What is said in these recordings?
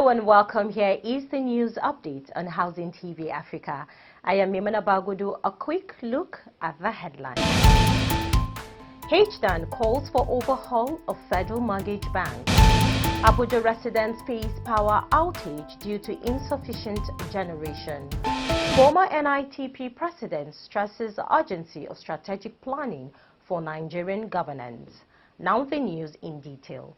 Hello and welcome. Here is the news update on Housing TV Africa. I am Mimana Bagudu. A quick look at the headlines. HDAN calls for overhaul of Federal Mortgage Bank. Abuja residents face power outage due to insufficient generation. Former NITP president stresses the urgency of strategic planning for Nigerian governance. Now the news in detail.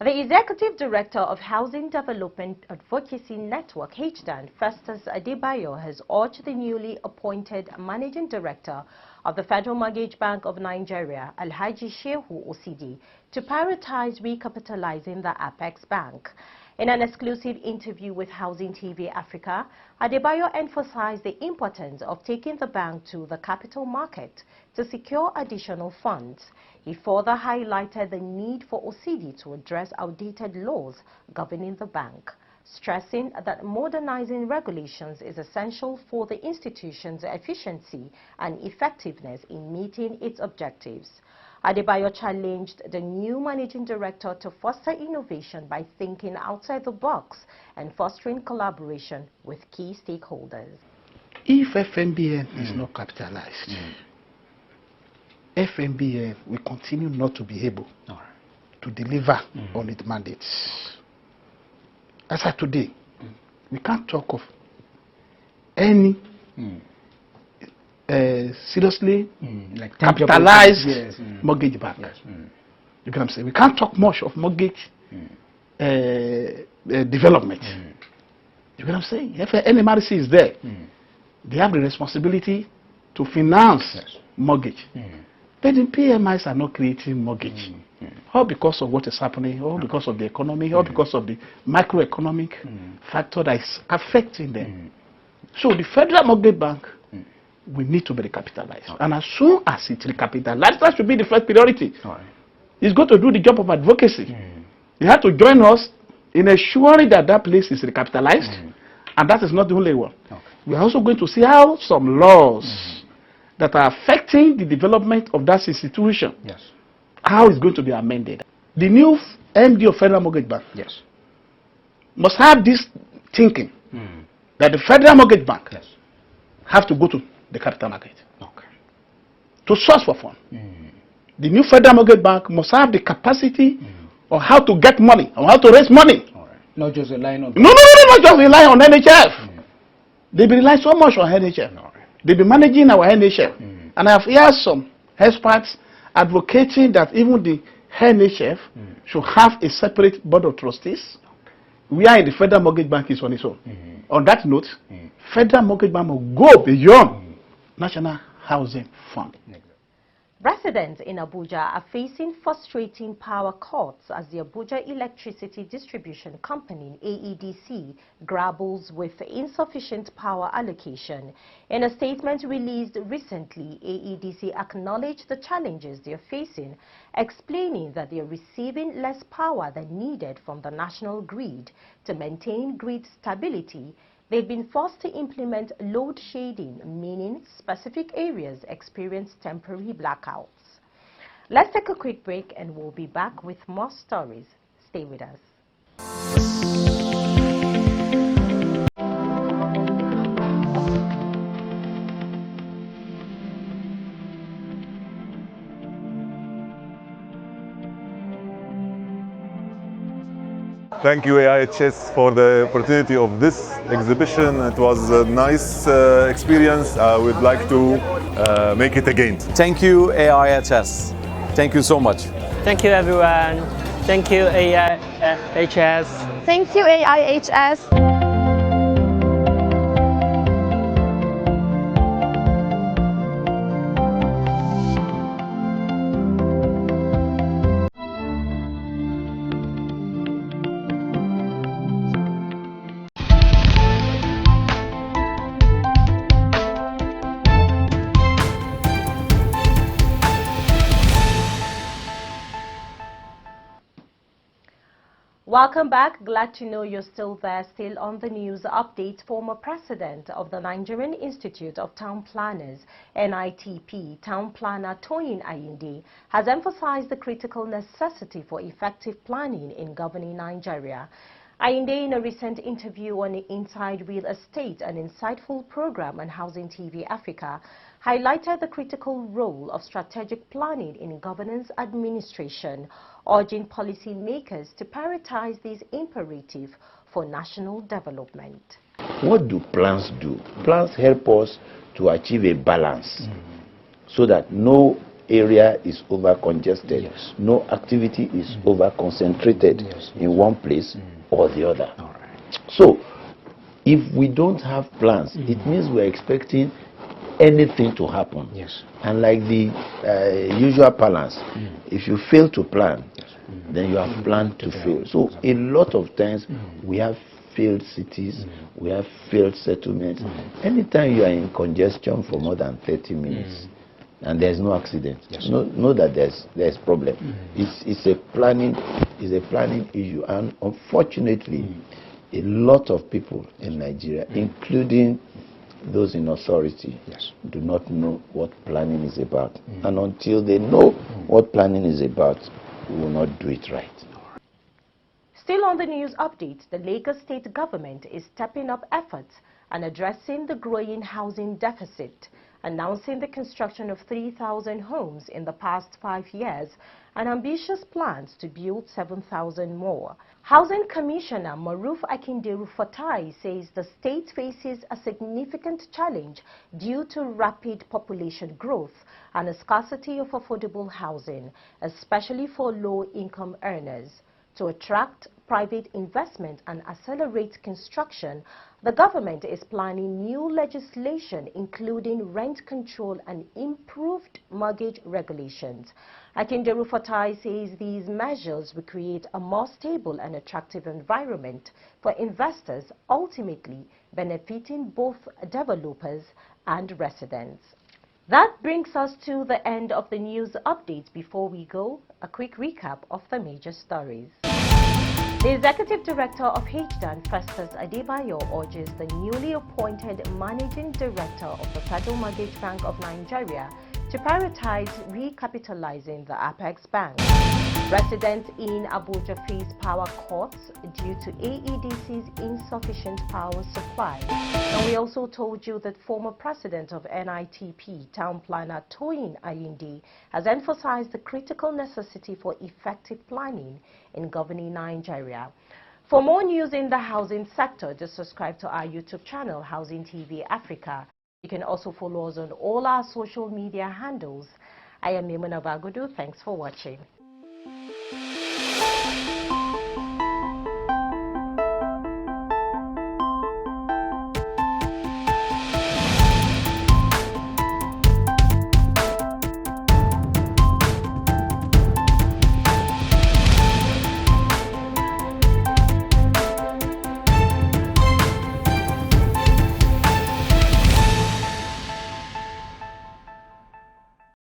The Executive Director of Housing Development Advocacy Network, HDAN, Festus Adebayo, has urged the newly appointed Managing Director of the Federal Mortgage Bank of Nigeria, Alhaji Shehu Osidi, to prioritize recapitalizing the Apex Bank. In an exclusive interview with Housing TV Africa, Adebayo emphasized the importance of taking the bank to the capital market to secure additional funds. He further highlighted the need for Osidi to address outdated laws governing the bank, stressing that modernizing regulations is essential for the institution's efficiency and effectiveness in meeting its objectives. Adebayo challenged the new managing director to foster innovation by thinking outside the box and fostering collaboration with key stakeholders. If FMBN is not capitalized, FMBN will continue not to be able to deliver on its mandates. As of today, we can't talk of any seriously like capitalized mortgage bank. Yes. You know what I'm saying? We can't talk much of mortgage development. You know what I'm saying? If NMRC is there, they have the responsibility to finance mortgage. But the PMIs are not creating mortgage. All because of what is happening, all because of the economy, all because of the macroeconomic factor that is affecting them. So the Federal Mortgage Bank, we need to be recapitalized. And as soon as it's recapitalized, that should be the first priority. It's going to do the job of advocacy. You have to join us in ensuring that that place is recapitalized. And that is not the only one. We are also going to see how some laws that are affecting the development of that institution, how it's going to be amended. The new MD of Federal Mortgage Bank must have this thinking that the Federal Mortgage Bank have to go to the capital market to source for funds. The new Federal Mortgage Bank must have the capacity on how to get money, on how to raise money. Not just relying on... not just rely on NHF. They rely so much on NHF. They've been managing our NHF. And I have heard some experts advocating that even the NHF should have a separate board of trustees, where the Federal Mortgage Bank is on its own. On that note, Federal Mortgage Bank will go beyond National Housing Fund. Residents in Abuja are facing frustrating power cuts as the Abuja Electricity Distribution Company, AEDC, grapples with insufficient power allocation. In a statement released recently, AEDC acknowledged the challenges they are facing, explaining that they are receiving less power than needed from the national grid. To maintain grid stability, they've been forced to implement load shedding, meaning specific areas experience temporary blackouts. Let's take a quick break and we'll be back with more stories. Stay with us. Thank you, AIHS, for the opportunity of this exhibition. It was a nice experience. I would like to make it again. Thank you, AIHS. Thank you so much. Thank you, everyone. Thank you, AIHS. Thank you, AIHS. Welcome back. Glad to know you're still there, still on the news update. Former president of the Nigerian Institute of Town Planners, NITP, Town Planner Toyin Ayinde, has emphasized the critical necessity for effective planning in governing Nigeria. Ayinde, in a recent interview on Inside Real Estate, an insightful program on Housing TV Africa, highlighted the critical role of strategic planning in governance administration, urging policymakers to prioritize this imperative for national development. What do plans do? Plans help us to achieve a balance so that no area is over congested, Yes. no activity is over concentrated in one place or the other. All right. So, if we don't have plans, it means we're expecting anything to happen. Yes. And like the usual balance, if you fail to plan, then you have planned to fail. So, a lot of times we have failed cities, we have failed settlements. Anytime you are in congestion for more than 30 minutes, and there's no accident, know that there's problem. It's a planning issue, and unfortunately, a lot of people in Nigeria, including those in authority, do not know what planning is about. And until they know what planning is about, we will not do it right. Still on the news update, the Lagos state government is stepping up efforts and addressing the growing housing deficit, announcing the construction of 3,000 homes in the past 5 years and ambitious plans to build 7,000 more. Housing Commissioner Maruf Akinderu Fatai says the state faces a significant challenge due to rapid population growth and a scarcity of affordable housing, especially for low-income earners. To attract private investment and accelerate construction, the government is planning new legislation including rent control and improved mortgage regulations. Akinderu Fatai says these measures will create a more stable and attractive environment for investors, ultimately benefiting both developers and residents. That brings us to the end of the news update. Before we go, a quick recap of the major stories. The Executive Director of HDAN, Festus Adebayo, urges the newly appointed Managing Director of the Federal Mortgage Bank of Nigeria to prioritize recapitalizing the Apex Bank. Residents in Abuja face power cuts due to AEDC's insufficient power supply. And we also told you that former President of NITP, Town Planner Toyin Ayinde, has emphasized the critical necessity for effective planning in governing Nigeria. For more news in the housing sector, just subscribe to our YouTube channel, Housing TV Africa. You can also follow us on all our social media handles. I am Maimuna Bagudu. Thanks for watching.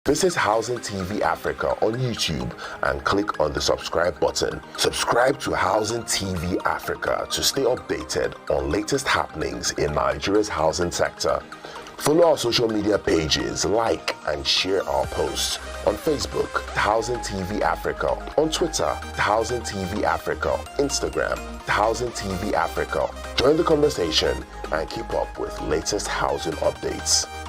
Visit Housing TV Africa on YouTube and click on the subscribe button. Subscribe to Housing TV Africa to stay updated on latest happenings in Nigeria's housing sector. Follow our social media pages, like and share our posts. On Facebook, Housing TV Africa. On Twitter, Housing TV Africa. Instagram, Housing TV Africa. Join the conversation and keep up with latest housing updates.